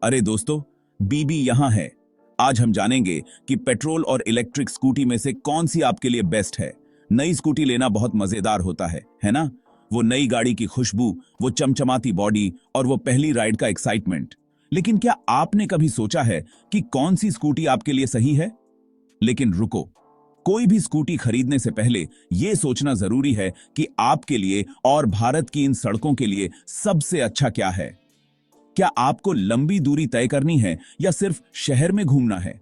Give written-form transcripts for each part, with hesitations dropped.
अरे दोस्तों, बीबी यहां है। आज हम जानेंगे कि पेट्रोल और इलेक्ट्रिक स्कूटी में से कौन सी आपके लिए बेस्ट है। नई स्कूटी लेना बहुत मजेदार होता है ना? वो नई गाड़ी की खुशबू, वो चमचमाती बॉडी और वो पहली राइड का एक्साइटमेंट। लेकिन क्या आपने कभी सोचा है कि कौन सी स्कूटी आपके लिए सही है? लेकिन रुको, कोई भी स्कूटी खरीदने से पहले यह सोचना जरूरी है कि आपके लिए और भारत की इन सड़कों के लिए सबसे अच्छा क्या है। क्या आपको लंबी दूरी तय करनी है या सिर्फ शहर में घूमना है?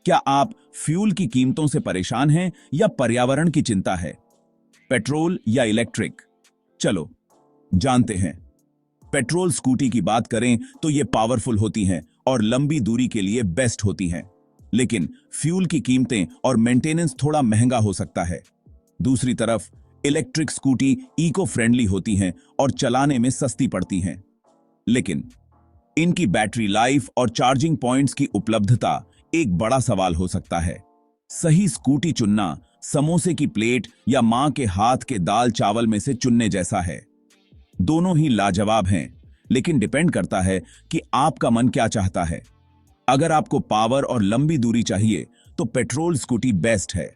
क्या आप फ्यूल की कीमतों से परेशान हैं या पर्यावरण की चिंता है? पेट्रोल या इलेक्ट्रिक? चलो जानते हैं। पेट्रोल स्कूटी की बात करें तो ये पावरफुल होती हैं और लंबी दूरी के लिए बेस्ट होती हैं। लेकिन फ्यूल की कीमतें और मेंटेनेंस थोड़ा महंगा हो सकता है। दूसरी तरफ इलेक्ट्रिक स्कूटी इको फ्रेंडली होती हैं और चलाने में सस्ती पड़ती हैं। लेकिन इनकी बैटरी लाइफ और चार्जिंग पॉइंट्स की उपलब्धता एक बड़ा सवाल हो सकता है। सही स्कूटी चुनना समोसे की प्लेट या मां के हाथ के दाल चावल में से चुनने जैसा है। दोनों ही लाजवाब हैं, लेकिन डिपेंड करता है कि आपका मन क्या चाहता है। अगर आपको पावर और लंबी दूरी चाहिए तो पेट्रोल स्कूटी बेस्ट है,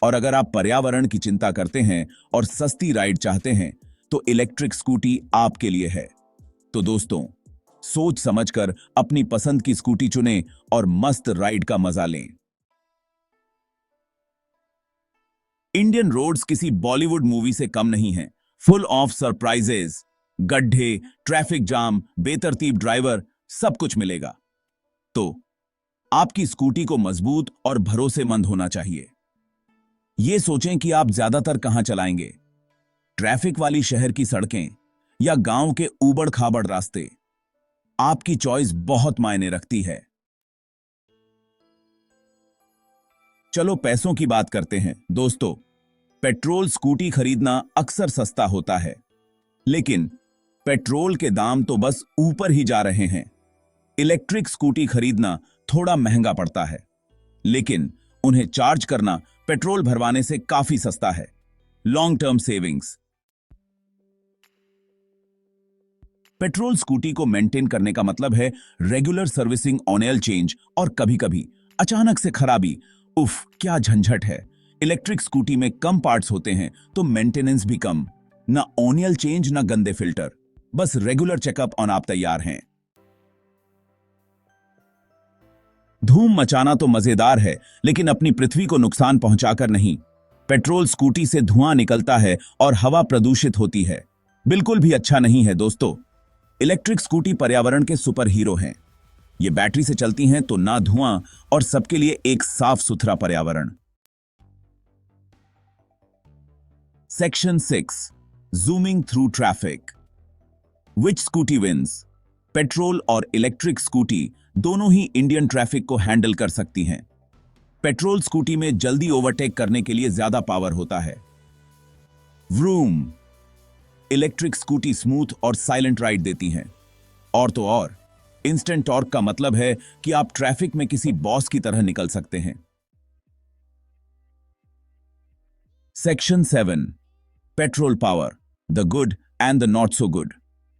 और अगर आप पर्यावरण की चिंता करते हैं और सस्ती राइड चाहते हैं तो इलेक्ट्रिक स्कूटी आपके लिए है। तो दोस्तों, सोच समझकर अपनी पसंद की स्कूटी चुनें और मस्त राइड का मजा लें। इंडियन रोड्स किसी बॉलीवुड मूवी से कम नहीं हैं। फुल ऑफ सरप्राइजेस, गड्ढे, ट्रैफिक जाम, बेतरतीब ड्राइवर, सब कुछ मिलेगा। तो आपकी स्कूटी को मजबूत और भरोसेमंद होना चाहिए। यह सोचें कि आप ज्यादातर कहां चलाएंगे, ट्रैफिक वाली शहर की सड़कें या गांव के ऊबड़ खाबड़ रास्ते। आपकी चॉइस बहुत मायने रखती है। चलो पैसों की बात करते हैं। दोस्तों, पेट्रोल स्कूटी खरीदना अक्सर सस्ता होता है, लेकिन पेट्रोल के दाम तो बस ऊपर ही जा रहे हैं। इलेक्ट्रिक स्कूटी खरीदना थोड़ा महंगा पड़ता है, लेकिन उन्हें चार्ज करना पेट्रोल भरवाने से काफी सस्ता है। Long term savings. Petrol scooty को मेंटेन करने का मतलब है रेगुलर सर्विसिंग, ऑयल चेंज और कभी-कभी अचानक से खराबी। उफ, क्या झंझट है। इलेक्ट्रिक स्कूटी में कम पार्ट्स होते हैं तो मेंटेनेंस भी कम। ना ऑयल चेंज, ना गंदे फिल्टर, बस रेगुलर चेकअप और आप तैयार हैं। धूम मचाना तो मजेदार है, लेकिन अपनी पृथ्वी को नुकसान पहुंचाकर नहीं। पेट्रोल स्कूटी से धुआं निकलता है और हवा प्रदूषित होती है। बिल्कुल भी अच्छा नहीं है दोस्तों। इलेक्ट्रिक स्कूटी पर्यावरण के सुपर हीरो हैं। ये बैटरी से चलती हैं तो ना धुआं और सबके लिए एक साफ सुथरा पर्यावरण। Section 6, zooming through traffic. Which scooty wins? Petrol और इलेक्ट्रिक स्कूटी दोनों ही इंडियन ट्रैफिक को हैंडल कर सकती हैं। पेट्रोल स्कूटी में जल्दी ओवरटेक करने के लिए ज्यादा पावर होता है। व्रूम। इलेक्ट्रिक स्कूटी स्मूथ और साइलेंट राइड देती हैं। और तो और इंस्टेंट टॉर्क का मतलब है कि आप ट्रैफिक में किसी बॉस की तरह निकल सकते हैं। Section 7, petrol power, the good and the not so good.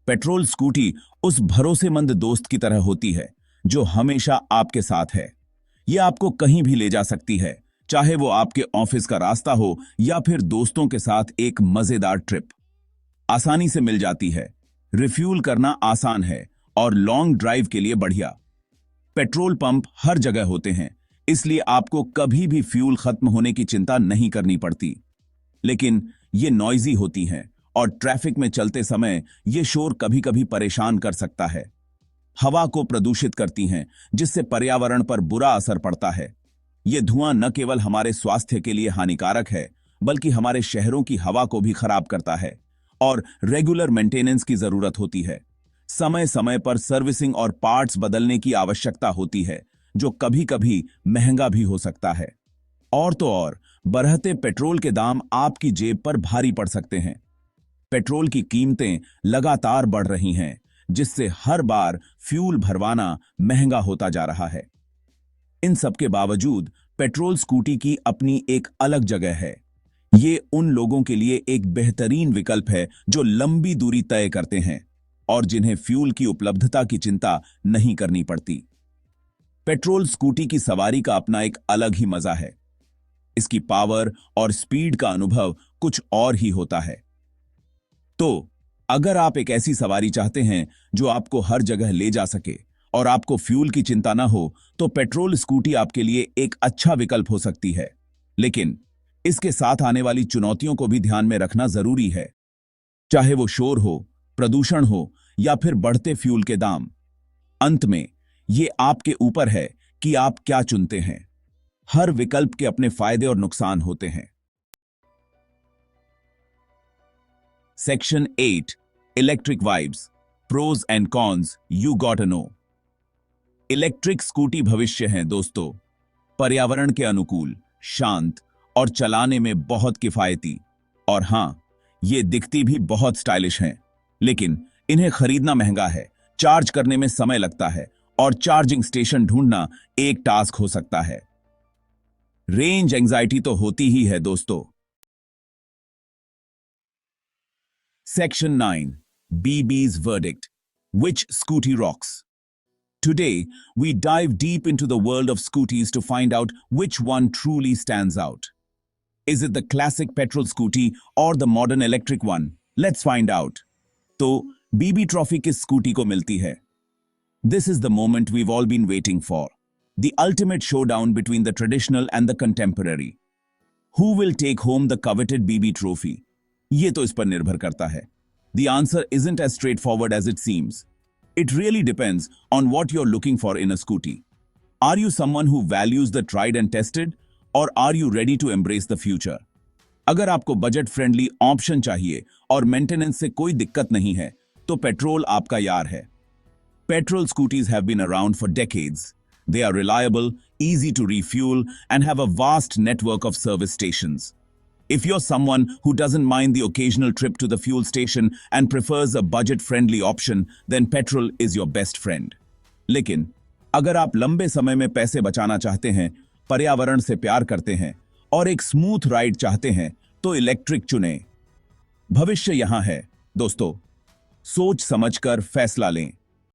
Petrol scooty उस भरोसेमंद दोस्त की तरह होती है जो हमेशा आपके साथ है। यह आपको कहीं भी ले जा सकती है, चाहे वो आपके ऑफिस का रास्ता हो या फिर दोस्तों के साथ एक मजेदार ट्रिप। आसानी से मिल जाती है, रिफ्यूल करना आसान है और लॉन्ग ड्राइव के लिए बढ़िया। पेट्रोल पंप हर जगह होते हैं, इसलिए आपको कभी भी फ्यूल खत्म होने की चिंता नहीं करनी पड़ती। लेकिन ये नॉइजी होती हैं और ट्रैफिक में चलते समय ये शोर कभी-कभी परेशान कर सकता है। हवा को प्रदूषित करती हैं, जिससे पर्यावरण पर बुरा असर पड़ता है। ये धुआं न केवल हमारे स्वास्थ्य के लिए हानिकारक है, बल्कि हमारे शहरों की हवा को भी खराब करता है और रेगुलर मेंटेनेंस की जरूरत होती है। समय समय पर सर्विसिंग और पार्ट्स बदलने की आवश्यकता होती है, जो कभी-कभी महंगा भी हो सकता है। और तो और बढ़ते पेट्रोल के दाम आपकी जेब पर भारी पड़ सकते हैं। पेट्रोल की कीमतें लगातार बढ़ रही हैं, जिससे हर बार फ्यूल भरवाना महंगा होता जा रहा है। इन सब के बावजूद पेट्रोल स्कूटी की अपनी एक अलग जगह है। ये उन लोगों के लिए एक बेहतरीन विकल्प है जो लंबी दूरी तय करते हैं। और जिन्हें फ्यूल की उपलब्धता की चिंता नहीं करनी पड़ती। पेट्रोल स्कूटी की सवारी का अपना एक अलग ही मजा है। इसकी पावर और स्पीड का अनुभव कुछ और ही होता है। तो अगर आप एक ऐसी सवारी चाहते हैं जो आपको हर जगह ले जा सके और आपको फ्यूल की चिंता ना हो, तो पेट्रोल स्कूटी आपके लिए एक अच्छा विकल्प हो सकती है। लेकिन इसके साथ आने वाली चुनौतियों को भी ध्यान में रखना जरूरी है, चाहे वो शोर हो, प्रदूषण हो या फिर बढ़ते फ्यूल के दाम। अंत में ये आपके ऊपर है कि आप क्या चुनते हैं। हर विकल्प के अपने फायदे और नुकसान होते हैं। Section 8 electric vibes, pros and cons you got to know. Electric scooty भविष्य हैं दोस्तों, पर्यावरण के अनुकूल, शांत और चलाने में बहुत किफायती। और हां, ये दिखती भी बहुत स्टाइलिश हैं, लेकिन इन्हें खरीदना महंगा है, चार्ज करने में समय लगता है और चार्जिंग स्टेशन ढूंढना एक टास्क हो सकता है। रेंज एंजाइटी तो होती ही है दोस्तों। Section 9 BB's Verdict. Which scooty rocks? Today, we dive deep into the world of scooties to find out which one truly stands out. Is it the classic petrol scooty or the modern electric one? Let's find out. तो BB trophy किस scooty को मिलती है? This is the moment we've all been waiting for. The ultimate showdown between the traditional and the contemporary. Who will take home the coveted BB trophy? ये तो इस पर निर्भर करता है। The answer isn't as straightforward as it seems. It really depends on what you're looking for in a scooty. Are you someone who values the tried and tested, or are you ready to embrace the future? अगर आपको budget friendly option चाहिए और maintenance से कोई दिक्कत नहीं है, तो पेट्रोल आपका यार है। Petrol scooties have been around for decades. They are reliable, easy to refuel, and have a vast network of service stations. If you're someone who doesn't mind the occasional trip to the fuel station and prefers a budget-friendly option, then petrol is your best friend. लेकिन अगर आप लंबे समय में पैसे बचाना चाहते हैं, पर्यावरण से प्यार करते हैं और एक स्मूथ राइड चाहते हैं, तो इलेक्ट्रिक चुनें। भविष्य यहां है दोस्तों, सोच समझकर फैसला लें।